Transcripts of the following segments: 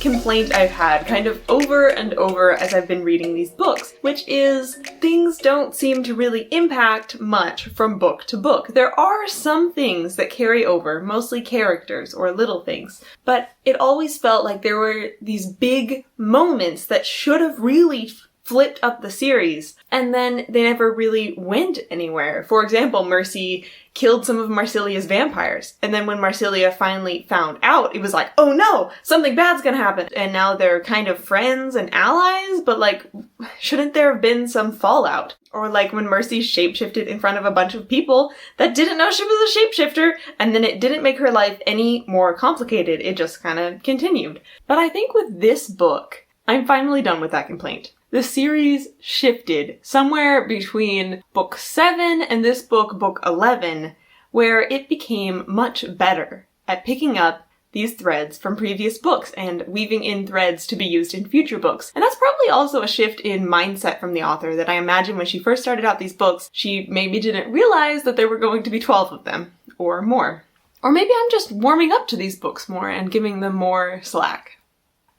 complaint I've had kind of over and over as I've been reading these books, which is things don't seem to really impact much from book to book. There are some things that carry over, mostly characters or little things, but it always felt like there were these big moments that should have really flipped up the series, and then they never really went anywhere. For example, Mercy killed some of Marsilia's vampires, and then when Marsilia finally found out, it was like, oh no, something bad's gonna happen, and now they're kind of friends and allies, but like, shouldn't there have been some fallout? Or like when Mercy shapeshifted in front of a bunch of people that didn't know she was a shapeshifter, and then it didn't make her life any more complicated, it just kind of continued. But I think with this book, I'm finally done with that complaint. The series shifted somewhere between book 7 and this book, book 11, where it became much better at picking up these threads from previous books and weaving in threads to be used in future books. And that's probably also a shift in mindset from the author that I imagine when she first started out these books, she maybe didn't realize that there were going to be 12 of them, or more. Or maybe I'm just warming up to these books more and giving them more slack.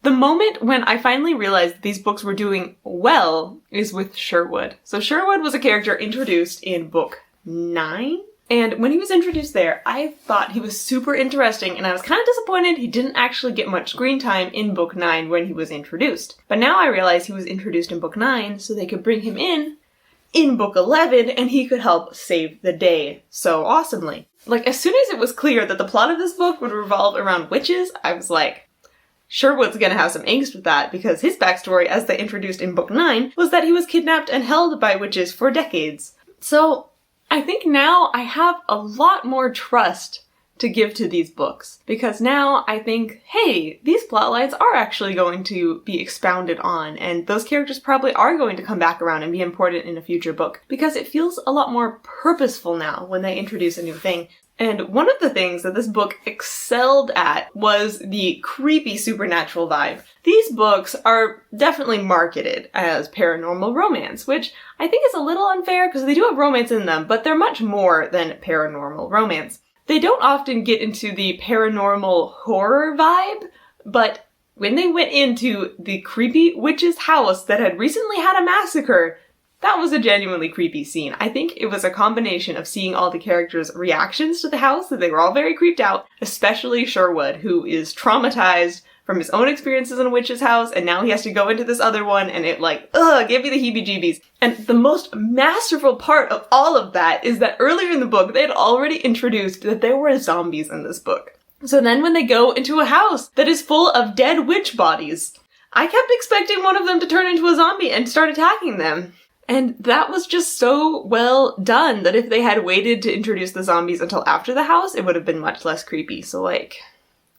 The moment when I finally realized these books were doing well is with Sherwood. So Sherwood was a character introduced in book 9. And when he was introduced there, I thought he was super interesting, and I was kind of disappointed he didn't actually get much screen time in book 9 when he was introduced. But now I realize he was introduced in book 9 so they could bring him in book 11, and he could help save the day so awesomely. Like, as soon as it was clear that the plot of this book would revolve around witches, I was like, Sherwood's gonna have some angst with that, because his backstory, as they introduced in book 9, was that he was kidnapped and held by witches for decades. So, I think now I have a lot more trust to give to these books, because now I think, hey, these plotlines are actually going to be expounded on, and those characters probably are going to come back around and be important in a future book, because it feels a lot more purposeful now when they introduce a new thing. And one of the things that this book excelled at was the creepy supernatural vibe. These books are definitely marketed as paranormal romance, which I think is a little unfair because they do have romance in them, but they're much more than paranormal romance. They don't often get into the paranormal horror vibe, but when they went into the creepy witch's house that had recently had a massacre, that was a genuinely creepy scene. I think it was a combination of seeing all the characters' reactions to the house, that they were all very creeped out, especially Sherwood, who is traumatized from his own experiences in a witch's house, and now he has to go into this other one, and it gave me the heebie-jeebies. And the most masterful part of all of that is that earlier in the book, they had already introduced that there were zombies in this book. So then when they go into a house that is full of dead witch bodies, I kept expecting one of them to turn into a zombie and start attacking them. And that was just so well done that if they had waited to introduce the zombies until after the house, it would have been much less creepy. So,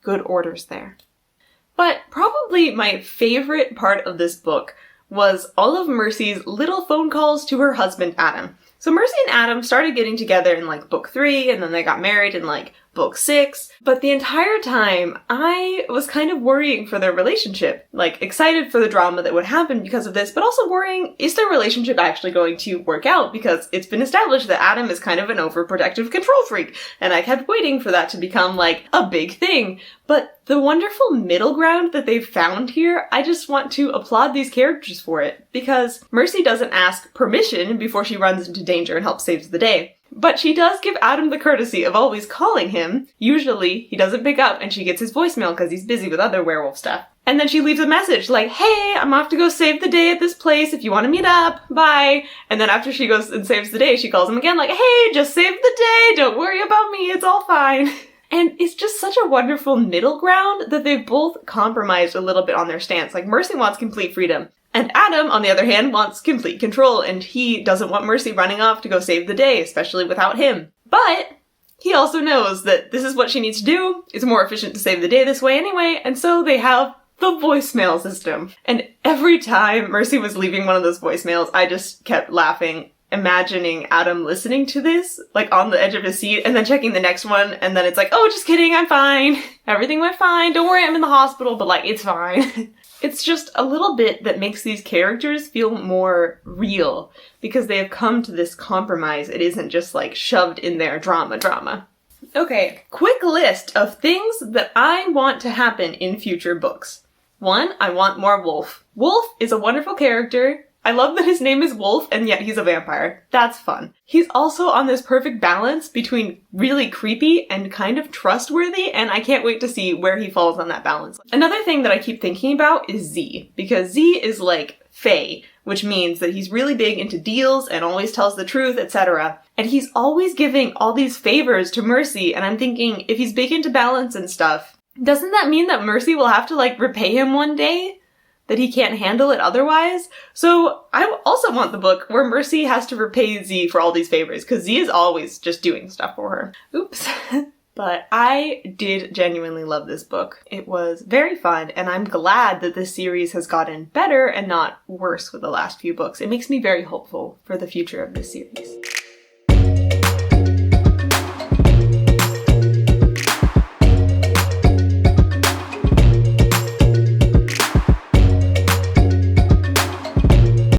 good orders there. But probably my favorite part of this book was all of Mercy's little phone calls to her husband, Adam. So Mercy and Adam started getting together in, book 3, and then they got married in, book 6. But the entire time, I was kind of worrying for their relationship. Excited for the drama that would happen because of this, but also worrying, is their relationship actually going to work out? Because it's been established that Adam is kind of an overprotective control freak, and I kept waiting for that to become, a big thing. But the wonderful middle ground that they've found here, I just want to applaud these characters for it. Because Mercy doesn't ask permission before she runs into danger and helps save the day. But she does give Adam the courtesy of always calling him. Usually, he doesn't pick up and she gets his voicemail because he's busy with other werewolf stuff. And then she leaves a message hey, I'm off to go save the day at this place if you want to meet up, bye. And then after she goes and saves the day, she calls him again hey, just saved the day, don't worry about me, it's all fine. And it's just such a wonderful middle ground that they've both compromised a little bit on their stance. Mercy wants complete freedom. And Adam, on the other hand, wants complete control, and he doesn't want Mercy running off to go save the day, especially without him. But he also knows that this is what she needs to do. It's more efficient to save the day this way anyway, and so they have the voicemail system. And every time Mercy was leaving one of those voicemails, I just kept laughing, imagining Adam listening to this, on the edge of his seat, and then checking the next one, and then it's oh, just kidding, I'm fine. Everything went fine. Don't worry, I'm in the hospital, but it's fine. It's just a little bit that makes these characters feel more real, because they have come to this compromise. It isn't just shoved in there drama. Okay, quick list of things that I want to happen in future books. One, I want more Wolf. Wolf is a wonderful character. I love that his name is Wolf and yet he's a vampire. That's fun. He's also on this perfect balance between really creepy and kind of trustworthy, and I can't wait to see where he falls on that balance. Another thing that I keep thinking about is Z, because Z is like Fae, which means that he's really big into deals and always tells the truth, etc. And he's always giving all these favors to Mercy, and I'm thinking, if he's big into balance and stuff, doesn't that mean that Mercy will have to like repay him one day? That he can't handle it otherwise? So I also want the book where Mercy has to repay Z for all these favors, because Z is always just doing stuff for her. Oops. But I did genuinely love this book. It was very fun, and I'm glad that this series has gotten better and not worse with the last few books. It makes me very hopeful for the future of this series.